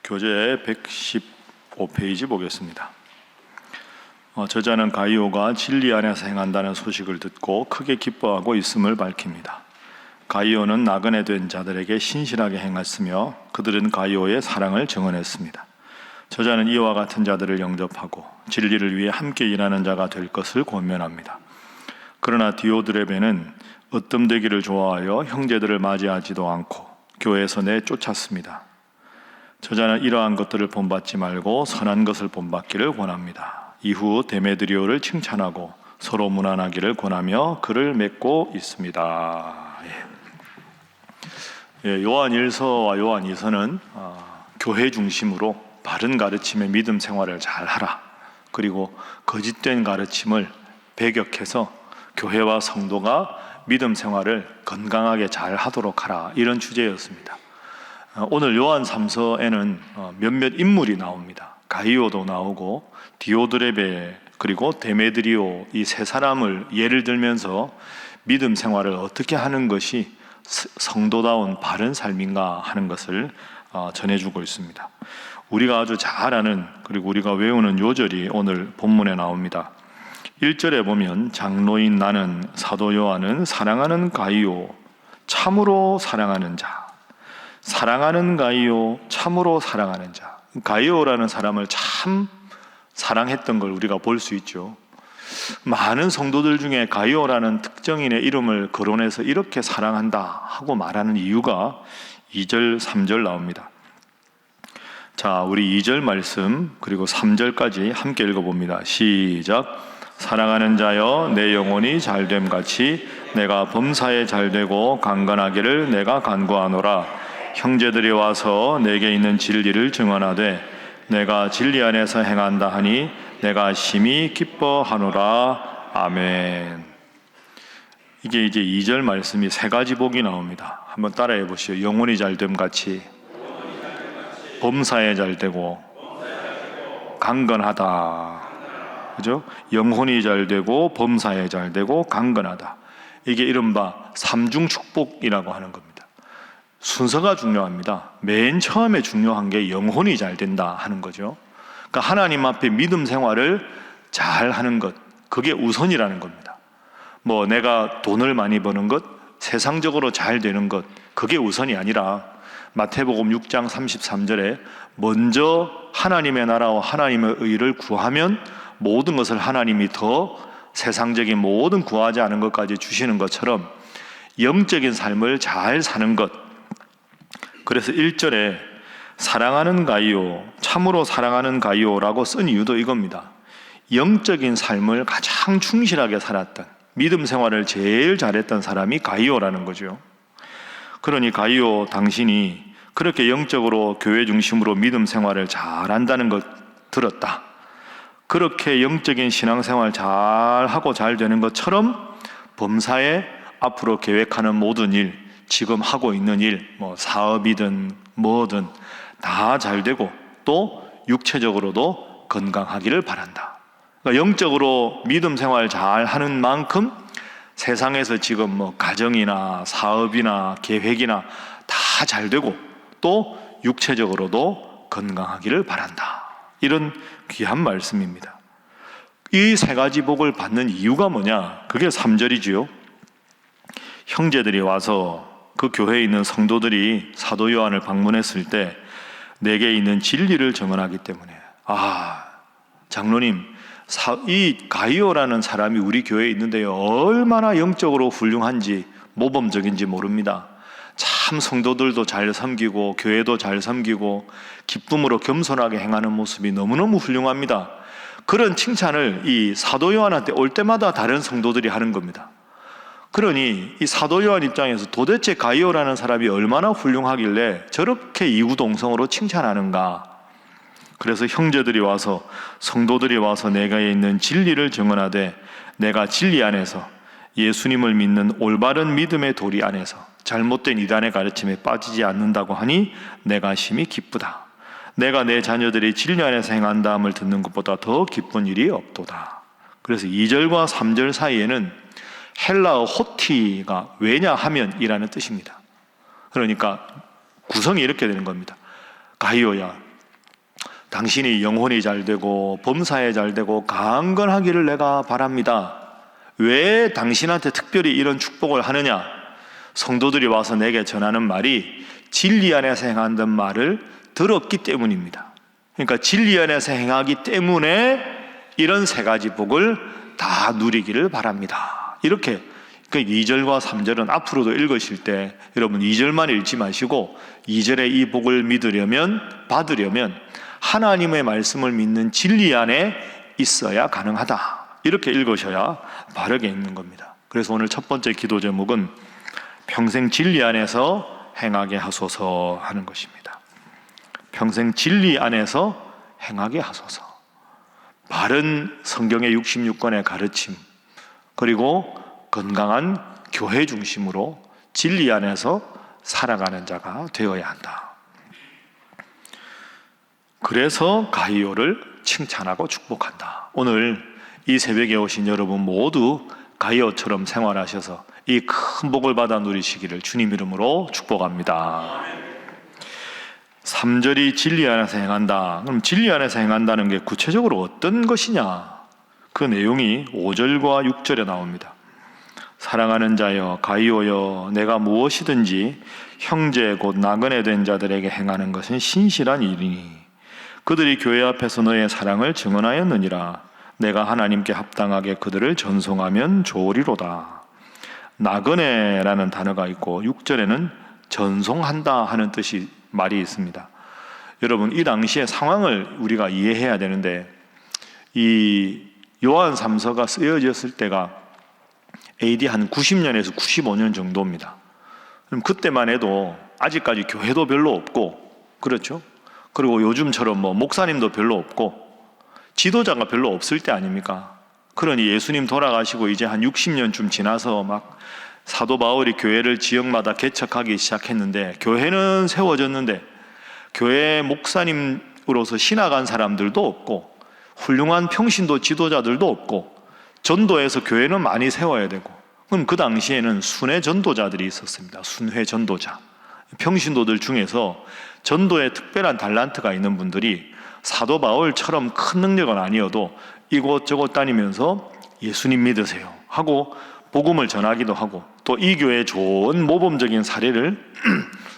교재 115페이지 보겠습니다. 저자는 가이오가 진리 안에서 행한다는 소식을 듣고 크게 기뻐하고 있음을 밝힙니다. 가이오는 나그네 된 자들에게 신실하게 행했으며 그들은 가이오의 사랑을 증언했습니다. 저자는 이와 같은 자들을 영접하고 진리를 위해 함께 일하는 자가 될 것을 권면합니다. 그러나 디오드레베는 으뜸되기를 좋아하여 형제들을 맞이하지도 않고 교회에서 내쫓았습니다. 저자는 이러한 것들을 본받지 말고 선한 것을 본받기를 권합니다. 이후 데메드리오를 칭찬하고 서로 무난하기를 권하며 글을 맺고 있습니다. 요한 1서와 요한 2서는 교회 중심으로 바른 가르침의 믿음 생활을 잘 하라, 그리고 거짓된 가르침을 배격해서 교회와 성도가 믿음 생활을 건강하게 잘 하도록 하라, 이런 주제였습니다. 오늘 요한 3서에는 몇몇 인물이 나옵니다. 가이오도 나오고 디오드레베 그리고 데메드리오, 이 세 사람을 예를 들면서 믿음 생활을 어떻게 하는 것이 성도다운 바른 삶인가 하는 것을 전해주고 있습니다. 우리가 아주 잘 아는, 그리고 우리가 외우는 요절이 오늘 본문에 나옵니다. 1절에 보면 장로인 나는 사도 요한은 사랑하는 가이오, 참으로 사랑하는 자. 사랑하는 가이오, 참으로 사랑하는 자. 가이오라는 사람을 참 사랑했던 걸 우리가 볼 수 있죠. 많은 성도들 중에 가이오라는 특정인의 이름을 거론해서 이렇게 사랑한다 하고 말하는 이유가 2절, 3절 나옵니다. 자, 우리 2절 말씀 그리고 3절까지 함께 읽어봅니다. 시작. 사랑하는 자여, 내 영혼이 잘됨 같이 내가 범사에 잘되고 강건하기를 내가 간구하노라. 형제들이 와서 내게 있는 진리를 증언하되 내가 진리 안에서 행한다 하니 내가 심히 기뻐하노라. 아멘. 이게 이제 2절 말씀이 세 가지 복이 나옵니다. 한번 따라해 보시죠. 영혼이 잘됨 같이, 범사에 잘되고, 강건하다. 그죠? 영혼이 잘되고, 범사에 잘되고, 강건하다. 이게 이른바 삼중 축복이라고 하는 겁니다. 순서가 중요합니다. 맨 처음에 중요한 게 영혼이 잘 된다 하는 거죠. 그러니까 하나님 앞에 믿음 생활을 잘 하는 것, 그게 우선이라는 겁니다. 뭐 내가 돈을 많이 버는 것, 세상적으로 잘 되는 것, 그게 우선이 아니라 마태복음 6장 33절에 먼저 하나님의 나라와 하나님의 의를 구하면 모든 것을 하나님이 더 세상적인 모든 구하지 않은 것까지 주시는 것처럼 영적인 삶을 잘 사는 것. 그래서 1절에 사랑하는 가이오, 참으로 사랑하는 가이오라고 쓴 이유도 이겁니다. 영적인 삶을 가장 충실하게 살았던, 믿음 생활을 제일 잘했던 사람이 가이오라는 거죠. 그러니 가이오 당신이 그렇게 영적으로 교회 중심으로 믿음 생활을 잘한다는 것 들었다. 그렇게 영적인 신앙생활 잘하고 잘 되는 것처럼 범사에 앞으로 계획하는 모든 일, 지금 하고 있는 일, 뭐 사업이든 뭐든 다 잘 되고 또 육체적으로도 건강하기를 바란다. 그러니까 영적으로 믿음 생활 잘 하는 만큼 세상에서 지금 뭐 가정이나 사업이나 계획이나 다 잘 되고 또 육체적으로도 건강하기를 바란다. 이런 귀한 말씀입니다. 이 세 가지 복을 받는 이유가 뭐냐? 그게 3절이지요. 형제들이 와서 그 교회에 있는 성도들이 사도 요한을 방문했을 때 내게 있는 진리를 증언하기 때문에, 장로님, 이 가이오라는 사람이 우리 교회에 있는데요, 얼마나 영적으로 훌륭한지, 모범적인지 모릅니다. 참 성도들도 잘 섬기고 교회도 잘 섬기고 기쁨으로 겸손하게 행하는 모습이 너무너무 훌륭합니다. 그런 칭찬을 이 사도 요한한테 올 때마다 다른 성도들이 하는 겁니다. 그러니 이 사도 요한 입장에서 도대체 가이오라는 사람이 얼마나 훌륭하길래 저렇게 이구동성으로 칭찬하는가. 그래서 형제들이 와서, 성도들이 와서 내가 있는 진리를 증언하되 내가 진리 안에서 예수님을 믿는 올바른 믿음의 도리 안에서 잘못된 이단의 가르침에 빠지지 않는다고 하니 내가 심히 기쁘다. 내가 내 자녀들이 진리 안에서 행한다함을 듣는 것보다 더 기쁜 일이 없도다. 그래서 2절과 3절 사이에는 헬라어 호티가 왜냐하면 이라는 뜻입니다. 그러니까 구성이 이렇게 되는 겁니다. 가이오야, 당신이 영혼이 잘 되고 범사에 잘 되고 강건하기를 내가 바랍니다. 왜 당신한테 특별히 이런 축복을 하느냐? 성도들이 와서 내게 전하는 말이 진리 안에서 행한다는 말을 들었기 때문입니다. 그러니까 진리 안에서 행하기 때문에 이런 세 가지 복을 다 누리기를 바랍니다. 이렇게 2절과 3절은 앞으로도 읽으실 때 여러분 2절만 읽지 마시고 2절에 이 복을 받으려면 하나님의 말씀을 믿는 진리 안에 있어야 가능하다. 이렇게 읽으셔야 바르게 읽는 겁니다. 그래서 오늘 첫 번째 기도 제목은 평생 진리 안에서 행하게 하소서 하는 것입니다. 평생 진리 안에서 행하게 하소서. 바른 성경의 66권의 가르침, 그리고 건강한 교회 중심으로 진리 안에서 살아가는 자가 되어야 한다. 그래서 가이오를 칭찬하고 축복한다. 오늘 이 새벽에 오신 여러분 모두 가이오처럼 생활하셔서 이 큰 복을 받아 누리시기를 주님 이름으로 축복합니다. 3절이 진리 안에서 행한다. 그럼 진리 안에서 행한다는 게 구체적으로 어떤 것이냐? 그 내용이 5절과 6절에 나옵니다. 사랑하는 자여 가이오여, 내가 무엇이든지 형제 곧 나그네 된 자들에게 행하는 것은 신실한 일이니 그들이 교회 앞에서 너의 사랑을 증언하였느니라. 내가 하나님께 합당하게 그들을 전송하면 좋으리로다. 나그네라는 단어가 있고 6절에는 전송한다 하는 말이 있습니다. 여러분, 이 당시의 상황을 우리가 이해해야 되는데, 이 요한 3서가 쓰여졌을 때가 AD 한 90년에서 95년 정도입니다. 그럼 그때만 해도 아직까지 교회도 별로 없고, 그렇죠? 그리고 요즘처럼 목사님도 별로 없고 지도자가 별로 없을 때 아닙니까? 그러니 예수님 돌아가시고 이제 한 60년쯤 지나서 막 사도 바울이 교회를 지역마다 개척하기 시작했는데, 교회는 세워졌는데 교회 목사님으로서 신학한 사람들도 없고 훌륭한 평신도 지도자들도 없고 전도해서 교회는 많이 세워야 되고, 그럼 그 당시에는 순회 전도자들이 있었습니다. 순회 전도자. 평신도들 중에서 전도에 특별한 달란트가 있는 분들이 사도 바울처럼 큰 능력은 아니어도 이곳저곳 다니면서 예수님 믿으세요 하고 복음을 전하기도 하고, 또 이 교회의 좋은 모범적인 사례를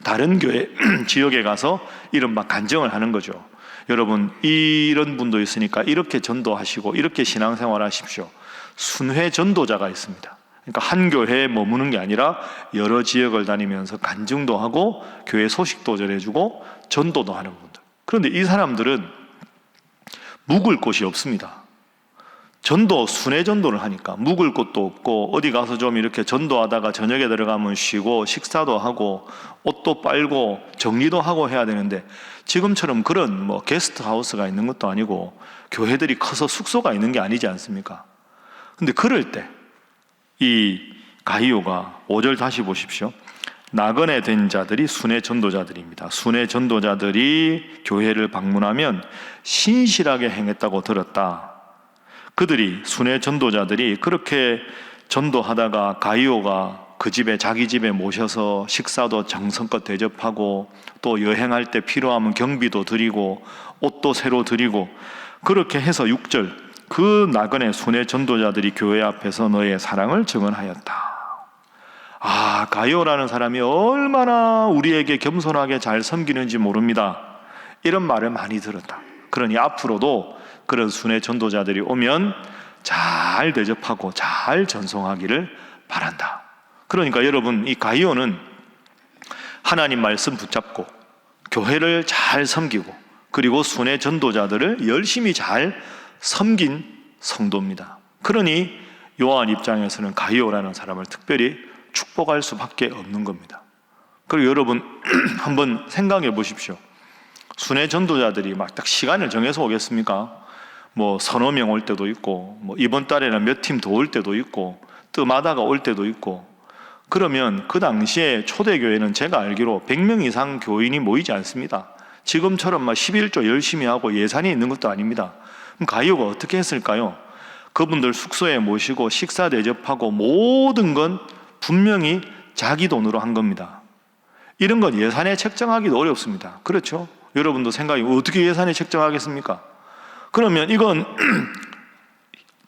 다른 교회 지역에 가서 이른바 간증을 하는 거죠. 여러분, 이런 분도 있으니까 이렇게 전도하시고 이렇게 신앙생활 하십시오. 순회 전도자가 있습니다. 그러니까 한 교회에 머무는 게 아니라 여러 지역을 다니면서 간증도 하고 교회 소식도 전해주고 전도도 하는 분들. 그런데 이 사람들은 묵을 곳이 없습니다. 순회 전도를 하니까 묵을 곳도 없고, 어디 가서 좀 이렇게 전도하다가 저녁에 들어가면 쉬고 식사도 하고 옷도 빨고 정리도 하고 해야 되는데, 지금처럼 그런 게스트하우스가 있는 것도 아니고 교회들이 커서 숙소가 있는 게 아니지 않습니까? 근데 그럴 때 이 가이오가 5절 다시 보십시오. 나그네 된 자들이 순회 전도자들입니다. 순회 전도자들이 교회를 방문하면 신실하게 행했다고 들었다. 그들이, 순회 전도자들이 그렇게 전도하다가 가이오가 그 집에, 자기 집에 모셔서 식사도 정성껏 대접하고 또 여행할 때 필요하면 경비도 드리고 옷도 새로 드리고, 그렇게 해서 6절, 그 나그네 순회 전도자들이 교회 앞에서 너의 사랑을 증언하였다. 아, 가이오라는 사람이 얼마나 우리에게 겸손하게 잘 섬기는지 모릅니다. 이런 말을 많이 들었다. 그러니 앞으로도 그런 순회 전도자들이 오면 잘 대접하고 잘 전송하기를 바란다. 그러니까 여러분, 이 가이오는 하나님 말씀 붙잡고 교회를 잘 섬기고 그리고 순회 전도자들을 열심히 잘 섬긴 성도입니다. 그러니 요한 입장에서는 가이오라는 사람을 특별히 축복할 수밖에 없는 겁니다. 그리고 여러분 한번 생각해 보십시오. 순회 전도자들이 막 딱 시간을 정해서 오겠습니까? 서너 명 올 때도 있고, 이번 달에는 몇 팀 더 올 때도 있고, 뜸하다가 올 때도 있고. 그러면 그 당시에 초대교회는 제가 알기로 100명 이상 교인이 모이지 않습니다. 지금처럼 11조 열심히 하고 예산이 있는 것도 아닙니다. 그럼 가이오가 어떻게 했을까요? 그분들 숙소에 모시고 식사 대접하고 모든 건 분명히 자기 돈으로 한 겁니다. 이런 건 예산에 책정하기도 어렵습니다. 그렇죠? 여러분도 생각이 어떻게 예산을 책정하겠습니까? 그러면 이건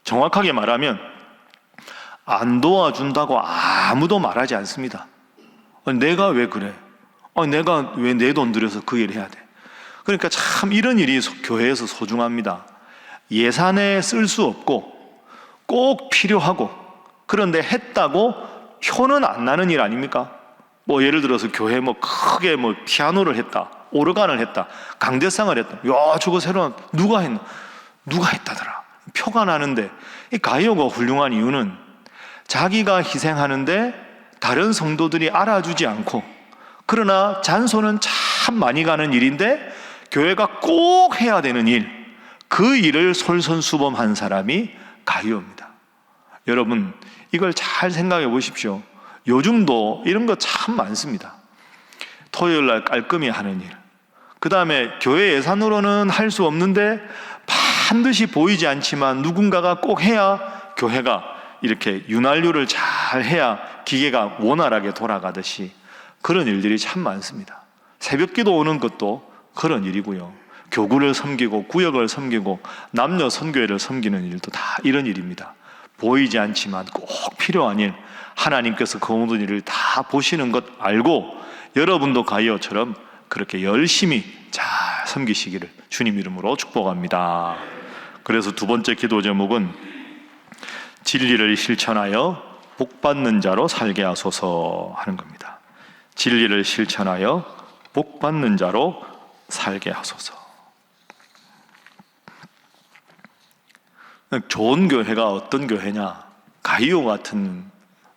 정확하게 말하면 안 도와준다고 아무도 말하지 않습니다. 내가 왜 그래? 내가 왜 내 돈 들여서 그 일을 해야 돼? 그러니까 참 이런 일이 교회에서 소중합니다. 예산에 쓸 수 없고 꼭 필요하고, 그런데 했다고 표는 안 나는 일 아닙니까? 예를 들어서 교회 크게 피아노를 했다, 오르간을 했다, 강대상을 했다. 야, 저거 새로운 누가 했나? 누가 했다더라. 표가 나는데, 이 가이오가 훌륭한 이유는 자기가 희생하는데 다른 성도들이 알아주지 않고, 그러나 잔소는 참 많이 가는 일인데 교회가 꼭 해야 되는 일, 그 일을 솔선수범한 사람이 가이오입니다. 여러분, 이걸 잘 생각해 보십시오. 요즘도 이런 거 참 많습니다. 토요일 날 깔끔히 하는 일, 그 다음에 교회 예산으로는 할 수 없는데 반드시 보이지 않지만 누군가가 꼭 해야 교회가 이렇게 윤활유를 잘 해야 기계가 원활하게 돌아가듯이 그런 일들이 참 많습니다. 새벽기도 오는 것도 그런 일이고요. 교구를 섬기고 구역을 섬기고 남녀 선교회를 섬기는 일도 다 이런 일입니다. 보이지 않지만 꼭 필요한 일, 하나님께서 그 모든 일을 다 보시는 것 알고 여러분도 가이오처럼 그렇게 열심히 잘 섬기시기를 주님 이름으로 축복합니다. 그래서 두 번째 기도 제목은 진리를 실천하여 복받는 자로 살게 하소서 하는 겁니다. 진리를 실천하여 복받는 자로 살게 하소서. 좋은 교회가 어떤 교회냐? 가이오 같은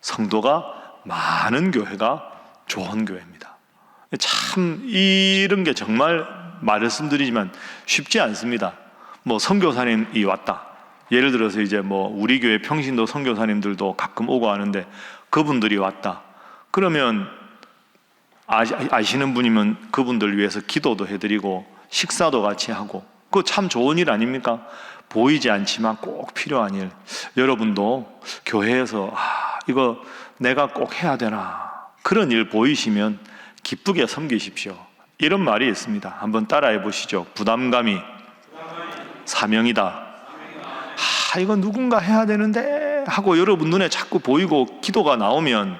성도가 많은 교회가 좋은 교회입니다. 참 이런 게 정말 말씀드리지만 쉽지 않습니다. 선교사님이 왔다. 예를 들어서 이제 우리 교회 평신도 선교사님들도 가끔 오고 하는데 그분들이 왔다. 그러면 아시는 분이면 그분들 위해서 기도도 해드리고 식사도 같이 하고, 그거 참 좋은 일 아닙니까? 보이지 않지만 꼭 필요한 일. 여러분도 교회에서 이거 내가 꼭 해야 되나, 그런 일 보이시면 기쁘게 섬기십시오. 이런 말이 있습니다. 한번 따라해 보시죠. 부담감이 사명이다. 이거 누군가 해야 되는데 하고 여러분 눈에 자꾸 보이고 기도가 나오면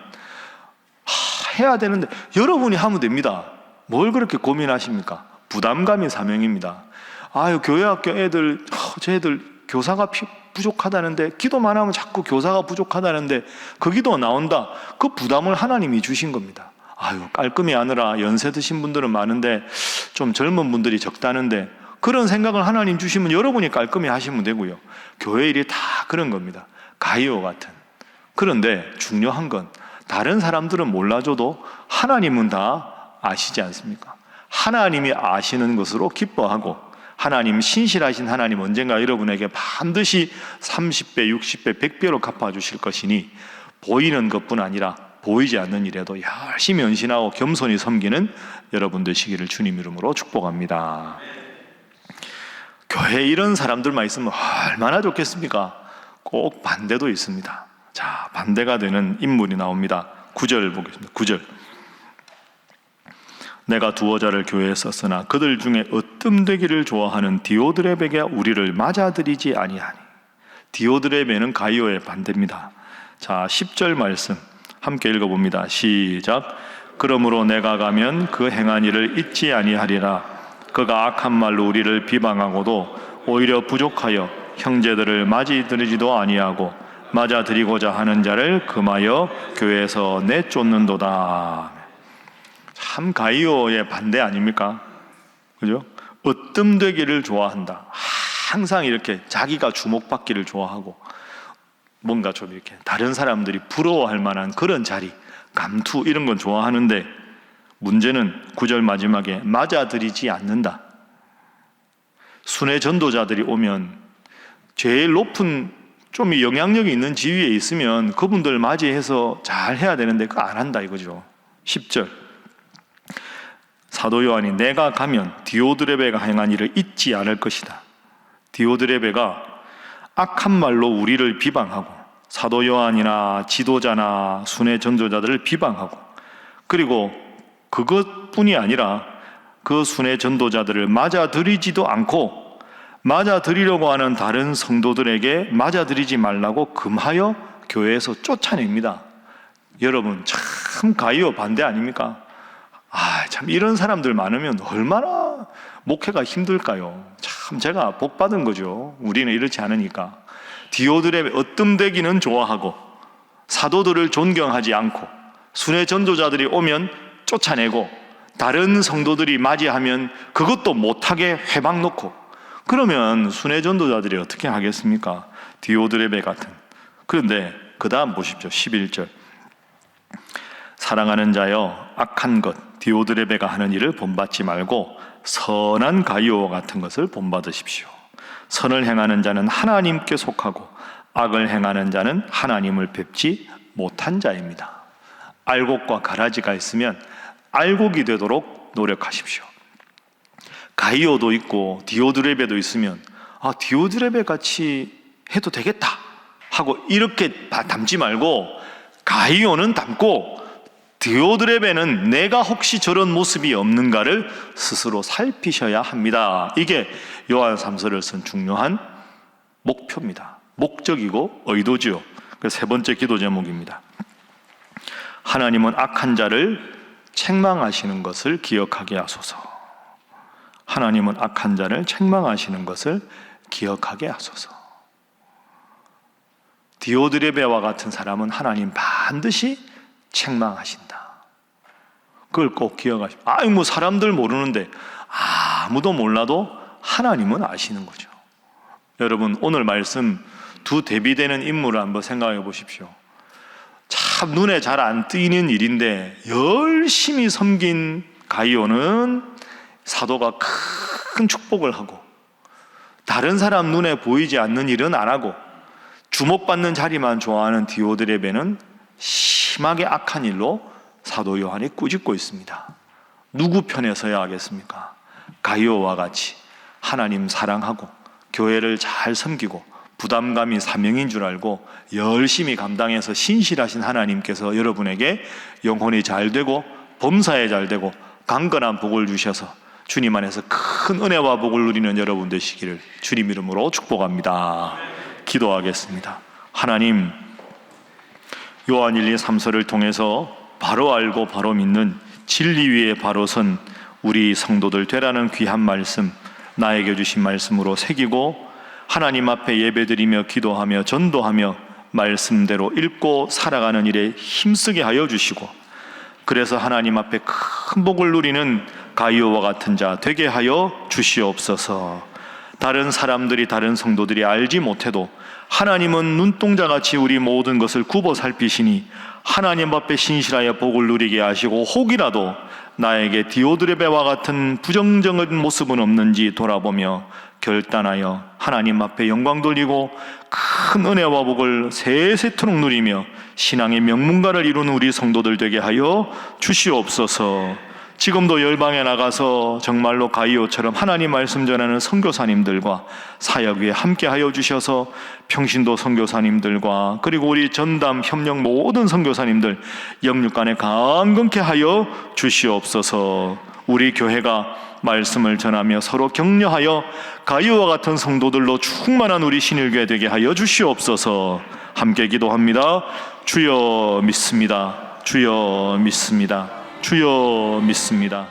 해야 되는데 여러분이 하면 됩니다. 뭘 그렇게 고민하십니까? 부담감이 사명입니다. 교회 학교 애들, 쟤들 교사가 부족하다는데, 기도만 하면 자꾸 교사가 부족하다는데 그 기도 나온다. 그 부담을 하나님이 주신 겁니다. 깔끔히 하느라 연세 드신 분들은 많은데 좀 젊은 분들이 적다는데, 그런 생각을 하나님 주시면 여러분이 깔끔히 하시면 되고요. 교회 일이 다 그런 겁니다. 가이오 같은. 그런데 중요한 건 다른 사람들은 몰라줘도 하나님은 다 아시지 않습니까? 하나님이 아시는 것으로 기뻐하고, 하나님 신실하신 하나님 언젠가 여러분에게 반드시 30배, 60배, 100배로 갚아주실 것이니 보이는 것뿐 아니라 보이지 않는 일에도 열심히 헌신하고 겸손히 섬기는 여러분 되시기를 주님 이름으로 축복합니다. 교회에 이런 사람들만 있으면 얼마나 좋겠습니까? 꼭 반대도 있습니다. 자, 반대가 되는 인물이 나옵니다. 9절 보겠습니다. 9절. 내가 두어 자를 교회에 썼으나 그들 중에 으뜸되기를 좋아하는 디오드렙에게 우리를 맞아들이지 아니하니. 디오드렙에는 가이오의 반대입니다. 자, 10절 말씀 함께 읽어봅니다. 시작. 그러므로 내가 가면 그 행한 일을 잊지 아니하리라. 그가 악한 말로 우리를 비방하고도 오히려 부족하여 형제들을 맞이들이지도 아니하고 맞아들이고자 하는 자를 금하여 교회에서 내쫓는도다. 참 가이오의 반대 아닙니까? 그죠? 으뜸되기를 좋아한다. 항상 이렇게 자기가 주목받기를 좋아하고 뭔가 좀 이렇게 다른 사람들이 부러워할 만한 그런 자리, 감투 이런 건 좋아하는데 문제는 9절 마지막에 맞아들이지 않는다. 순회 전도자들이 오면 제일 높은 좀 영향력이 있는 지위에 있으면 그분들 맞이해서 잘 해야 되는데 그거 안 한다 이거죠. 10절. 사도 요한이 내가 가면 디오드레베가 행한 일을 잊지 않을 것이다. 디오드레베가 악한 말로 우리를 비방하고 사도 요한이나 지도자나 순회 전도자들을 비방하고, 그리고 그것뿐이 아니라 그 순회 전도자들을 맞아들이지도 않고 맞아들이려고 하는 다른 성도들에게 맞아들이지 말라고 금하여 교회에서 쫓아냅니다. 여러분, 참 가이오 반대 아닙니까? 참 이런 사람들 많으면 얼마나 목회가 힘들까요? 참 제가 복 받은 거죠. 우리는 이렇지 않으니까. 디오드레베 어뜸되기는 좋아하고 사도들을 존경하지 않고 순회 전도자들이 오면 쫓아내고 다른 성도들이 맞이하면 그것도 못하게 회방 놓고, 그러면 순회 전도자들이 어떻게 하겠습니까? 디오드레베 같은. 그런데 그 다음 보십시오. 11절. 사랑하는 자여, 악한 것 디오드레베가 하는 일을 본받지 말고 선한 가이오와 같은 것을 본받으십시오. 선을 행하는 자는 하나님께 속하고 악을 행하는 자는 하나님을 뵙지 못한 자입니다. 알곡과 가라지가 있으면 알곡이 되도록 노력하십시오. 가이오도 있고 디오드레베도 있으면 디오드레베 같이 해도 되겠다 하고 이렇게 담지 말고 가이오는 담고 디오드레베는 내가 혹시 저런 모습이 없는가를 스스로 살피셔야 합니다. 이게 요한 3서를 쓴 중요한 목표입니다. 목적이고 의도지요. 그래서 세 번째 기도 제목입니다. 하나님은 악한 자를 책망하시는 것을 기억하게 하소서. 하나님은 악한 자를 책망하시는 것을 기억하게 하소서. 디오드레베와 같은 사람은 하나님 반드시 책망하신다. 그걸 꼭 기억하십시오. 사람들 모르는데, 아무도 몰라도 하나님은 아시는 거죠. 여러분, 오늘 말씀 두 대비되는 인물을 한번 생각해 보십시오. 참 눈에 잘 안 띄는 일인데 열심히 섬긴 가이오는 사도가 큰 축복을 하고, 다른 사람 눈에 보이지 않는 일은 안 하고 주목받는 자리만 좋아하는 디오드레베는 심하게 악한 일로 사도 요한이 꾸짖고 있습니다. 누구 편에 서야 하겠습니까? 가이오와 같이 하나님 사랑하고 교회를 잘 섬기고 부담감이 사명인 줄 알고 열심히 감당해서 신실하신 하나님께서 여러분에게 영혼이 잘 되고 범사에 잘 되고 강건한 복을 주셔서 주님 안에서 큰 은혜와 복을 누리는 여러분 되시기를 주님 이름으로 축복합니다. 기도하겠습니다. 하나님, 요한 1, 2, 3서를 통해서 바로 알고 바로 믿는 진리 위에 바로 선 우리 성도들 되라는 귀한 말씀, 나에게 주신 말씀으로 새기고 하나님 앞에 예배드리며 기도하며 전도하며 말씀대로 읽고 살아가는 일에 힘쓰게 하여 주시고, 그래서 하나님 앞에 큰 복을 누리는 가이오와 같은 자 되게 하여 주시옵소서. 다른 사람들이, 다른 성도들이 알지 못해도 하나님은 눈동자같이 우리 모든 것을 굽어 살피시니 하나님 앞에 신실하여 복을 누리게 하시고, 혹이라도 나에게 디오드레베와 같은 부정적인 모습은 없는지 돌아보며 결단하여 하나님 앞에 영광 돌리고 큰 은혜와 복을 세세토록 누리며 신앙의 명문가를 이루는 우리 성도들 되게 하여 주시옵소서. 지금도 열방에 나가서 정말로 가이오처럼 하나님 말씀 전하는 선교사님들과 사역 위에 함께하여 주셔서 평신도 선교사님들과 그리고 우리 전담 협력 모든 선교사님들 영육간에 강건케 하여 주시옵소서. 우리 교회가 말씀을 전하며 서로 격려하여 가이오와 같은 성도들로 충만한 우리 신일교회 되게 하여 주시옵소서. 함께 기도합니다. 주여 믿습니다. 주여 믿습니다. 주여 믿습니다.